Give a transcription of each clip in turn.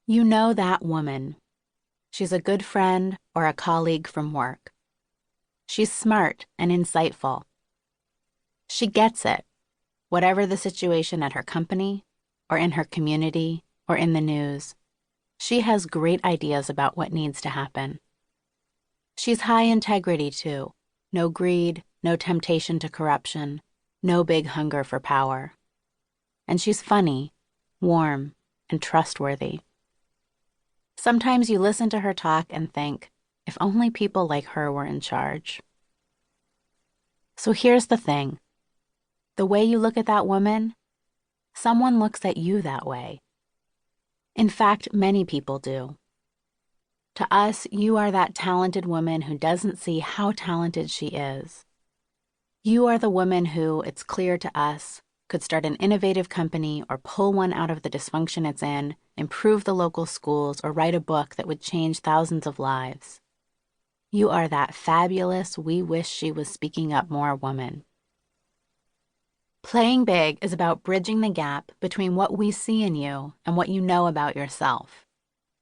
You know that woman. She's a good friend or a colleague from work. She's smart and insightful. She gets it, whatever the situation at her company, or in her community, or in the news. She has great ideas about what needs to happen. She's high integrity, too. No greed, no temptation to corruption, no big hunger for power. And she's funny, warm, and trustworthy. Sometimes you listen to her talk and think, if only people like her were in charge. So here's the thing. The way you look at that woman, someone looks at you that way. In fact, many people do. To us, you are that talented woman who doesn't see how talented she is. You are the woman who, it's clear to us, could start an innovative company or pull one out of the dysfunction it's in, improve the local schools, or write a book that would change thousands of lives. You are that fabulous, we wish she was speaking up more woman. Playing big is about bridging the gap between what we see in you and what you know about yourself.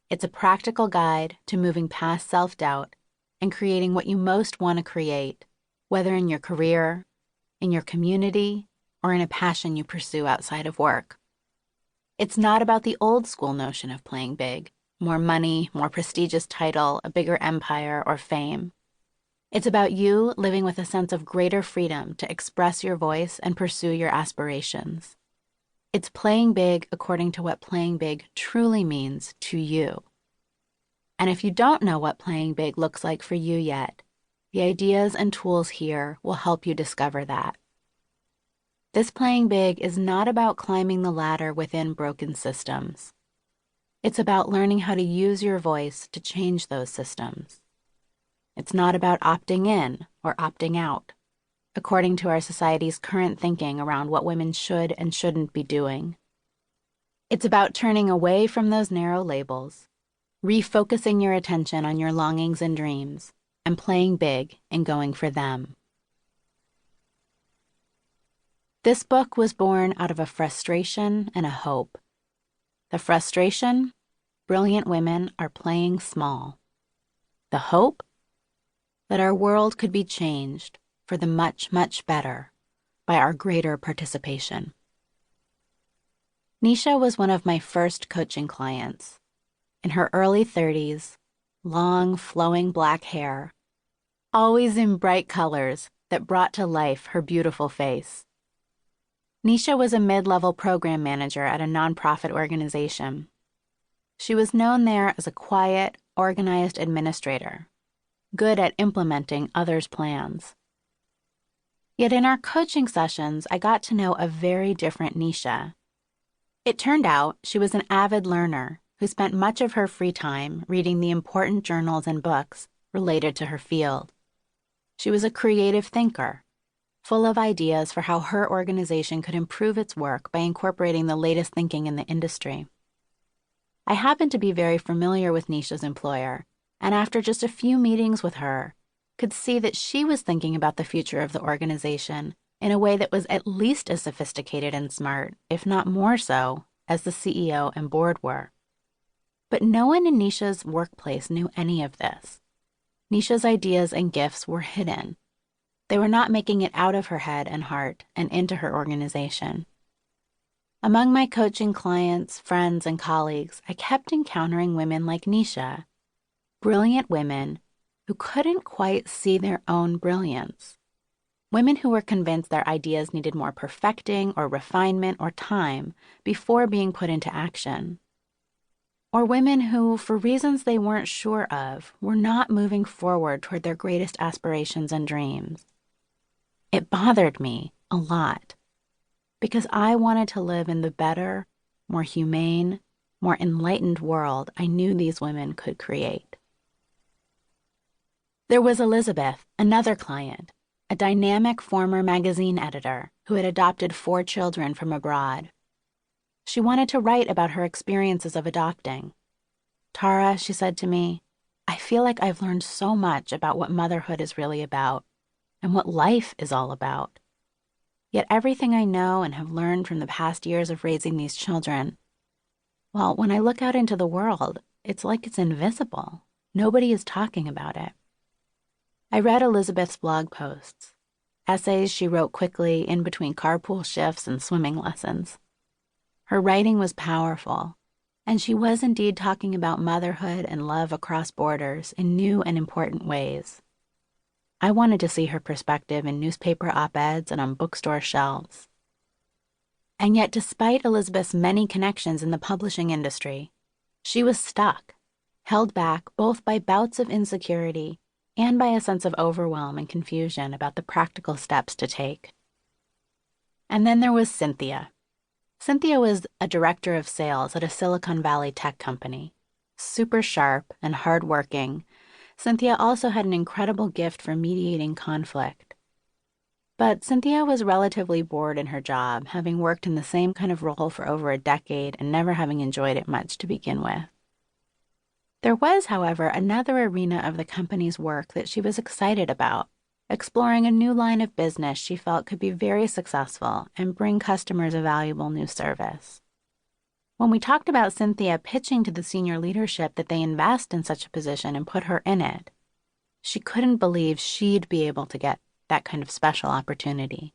It's a practical guide to moving past self-doubt and creating what you most want to create, whether in your career, in your community, or in a passion you pursue outside of work. It's not about the old school notion of playing big, more money, more prestigious title, a bigger empire, or fame. It's about you living with a sense of greater freedom to express your voice and pursue your aspirations. It's playing big according to what playing big truly means to you. And if you don't know what playing big looks like for you yet, the ideas and tools here will help you discover that. This playing big is not about climbing the ladder within broken systems. It's about learning how to use your voice to change those systems. It's not about opting in or opting out, according to our society's current thinking around what women should and shouldn't be doing. It's about turning away from those narrow labels, refocusing your attention on your longings and dreams, and playing big and going for them. This book was born out of a frustration and a hope. The frustration, brilliant women are playing small. The hope, that our world could be changed for the much, much better by our greater participation. Nisha was one of my first coaching clients. In her early 30s, long, flowing black hair, always in bright colors that brought to life her beautiful face. Nisha was a mid-level program manager at a nonprofit organization. She was known there as a quiet, organized administrator, good at implementing others' plans. Yet in our coaching sessions, I got to know a very different Nisha. It turned out she was an avid learner who spent much of her free time reading the important journals and books related to her field. She was a creative thinker, full of ideas for how her organization could improve its work by incorporating the latest thinking in the industry. I happened to be very familiar with Nisha's employer, and after just a few meetings with her, could see that she was thinking about the future of the organization in a way that was at least as sophisticated and smart, if not more so, as the CEO and board were. But no one in Nisha's workplace knew any of this. Nisha's ideas and gifts were hidden. They were not making it out of her head and heart and into her organization. Among my coaching clients, friends, and colleagues, I kept encountering women like Nisha, brilliant women who couldn't quite see their own brilliance. Women who were convinced their ideas needed more perfecting or refinement or time before being put into action. Or women who, for reasons they weren't sure of, were not moving forward toward their greatest aspirations and dreams. It bothered me a lot because I wanted to live in the better, more humane, more enlightened world I knew these women could create. There was Elizabeth, another client, a dynamic former magazine editor who had adopted 4 children from abroad. She wanted to write about her experiences of adopting. "Tara," she said to me, "I feel like I've learned so much about what motherhood is really about and what life is all about. Yet everything I know and have learned from the past years of raising these children, Well, when I look out into the world, it's like it's invisible. Nobody is talking about it. I read Elizabeth's blog posts, essays she wrote quickly in between carpool shifts and swimming lessons. Her writing was powerful, and she was indeed talking about motherhood and love across borders in new and important ways. I wanted to see her perspective in newspaper op-eds and on bookstore shelves. And yet, despite Elizabeth's many connections in the publishing industry, she was stuck, held back both by bouts of insecurity and by a sense of overwhelm and confusion about the practical steps to take. And then there was Cynthia. Cynthia was a director of sales at a Silicon Valley tech company. Super sharp and hardworking, Cynthia also had an incredible gift for mediating conflict. But Cynthia was relatively bored in her job, having worked in the same kind of role for over a decade and never having enjoyed it much to begin with. There was, however, another arena of the company's work that she was excited about, exploring a new line of business she felt could be very successful and bring customers a valuable new service. When we talked about Cynthia pitching to the senior leadership that they invest in such a position and put her in it, she couldn't believe she'd be able to get that kind of special opportunity.